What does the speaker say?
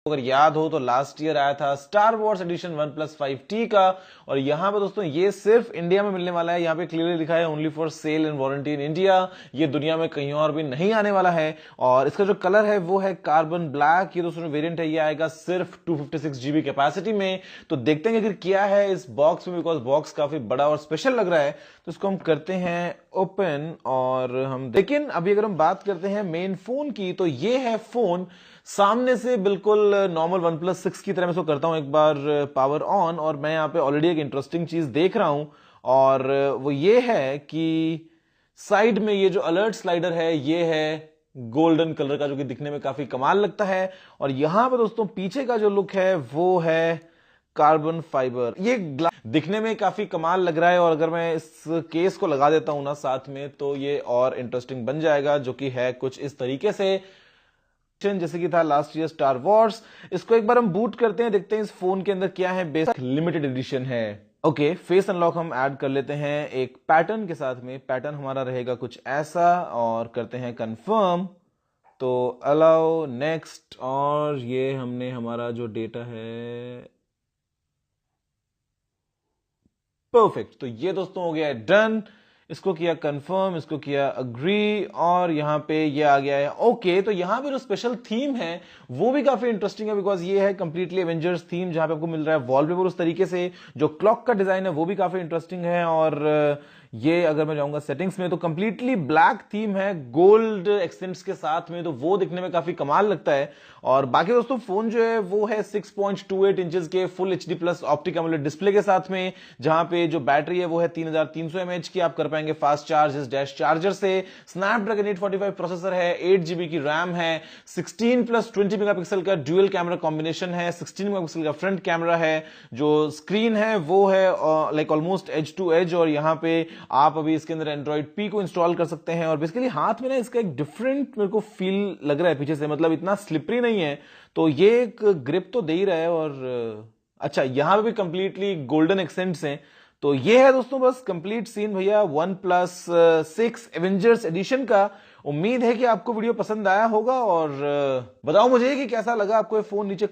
अगर याद हो तो लास्ट ईयर आया था star Wars addition OnePlus 5T का, और यहां पे दोस्तों ये सिर्फ इंडिया में मिलने वाला है। यहां पे क्लियरली लिखा है only for sale and warranty in India. ये दुनिया में कहीं और भी नहीं आने वाला है। और इसका जो कलर है वो है कार्बन ब्लैक। ये दोस्तों वेरिएंट है, ये आएगा सिर्फ 256 GB कैपेसिटी में। तो देखते हैं कि क्या है इस बॉक्स में, बिकॉज बॉक्स काफी बड़ा और स्पेशल लग रहा है। तो इसको हम करते हैं ओपन और हम, लेकिन अभी अगर हम बात करते हैं मेन फोन की, तो ये है फोन सामने से बिल्कुल नॉर्मल OnePlus 6 की तरह। मैं इसको करता हूं एक बार पावर ऑन, और मैं यहां पे ऑलरेडी एक इंटरेस्टिंग चीज देख रहा हूं, और वो ये है कि साइड में ये जो अलर्ट स्लाइडर है ये है गोल्डन कलर का, जो कि दिखने में काफी कमाल लगता है। और यहां पे दोस्तों पीछे का जो लुक है वो है कार्बन फाइबर। ये दिखने में काफी कमाल लग रहा है, और अगर मैं इस केस को लगा देता हूं ना साथ में, तो ये और इंटरेस्टिंग बन जाएगा, जो कि है कुछ इस तरीके से, जैसे कि था लास्ट ईयर स्टार वॉर्स। इसको एक बार हम बूट करते हैं, देखते हैं इस फोन के अंदर क्या है। बेसिक लिमिटेड एडिशन है। ओके, फेस अनलॉक हम ऐड कर लेते हैं एक पैटर्न के साथ में। पैटर्न हमारा रहेगा कुछ ऐसा, और करते हैं कंफर्म, तो अलाउ, नेक्स्ट, और ये हमने हमारा जो डेटा है परफेक्ट। तो ये दोस्तों हो गया है डन। इसको किया कंफर्म, इसको किया अग्री, और यहां पे ये आ गया है ओके। तो यहां पे जो स्पेशल थीम है वो भी काफी इंटरेस्टिंग है, बिकॉज ये है कंप्लीटली एवेंजर्स थीम, जहां पे आपको मिल रहा है वॉलपेपर उस तरीके से। जो क्लॉक का डिजाइन है वो भी काफी इंटरेस्टिंग है, और ये अगर मैं जाऊंगा सेटिंग्स में तो कंप्लीटली ब्लैक थीम है गोल्ड एक्सेंट्स के साथ में, तो वो दिखने में काफी कमाल लगता है। और बाकी दोस्तों फोन जो है वो है 6.28 इंचेस के full HD plus optic AMOLED display के साथ में, जहां पे जो बैटरी है वो है 3300 mAh की। आप कर पाएंगे फास्ट चार्ज इस डैश चार्जर से। स्नैपड्रैगन 845 प्रोसेसर है, 8 GB की रैम है, 16 + 20 मेगापिक्सल का ड्यूअल कैमरा कॉम्बिनेशन है, 16 मेगापिक्सल का फ्रंट कैमरा है। जो स्क्रीन है वो है like almost edge to edge, और यहां पे आप अभी इसके अंदर एंड्रॉइड P को इंस्टॉल कर सकते हैं। और बेसिकली हाथ में ना इसका एक डिफरेंट मेरे को फील लग रहा है पीछे से, मतलब इतना स्लिपरी नहीं है, तो ये एक ग्रिप तो दे ही रहा है। और अच्छा, यहां पे भी कंप्लीटली गोल्डन एक्सेंट्स हैं। तो ये है दोस्तों बस कंप्लीट सीन भैया OnePlus 6 एवेंजर्स एडिशन का। उम्मीद है कि आपको वीडियो पसंद आया होगा, और बताओ मुझे कि कैसा लगा आपको ये फोन। नीचे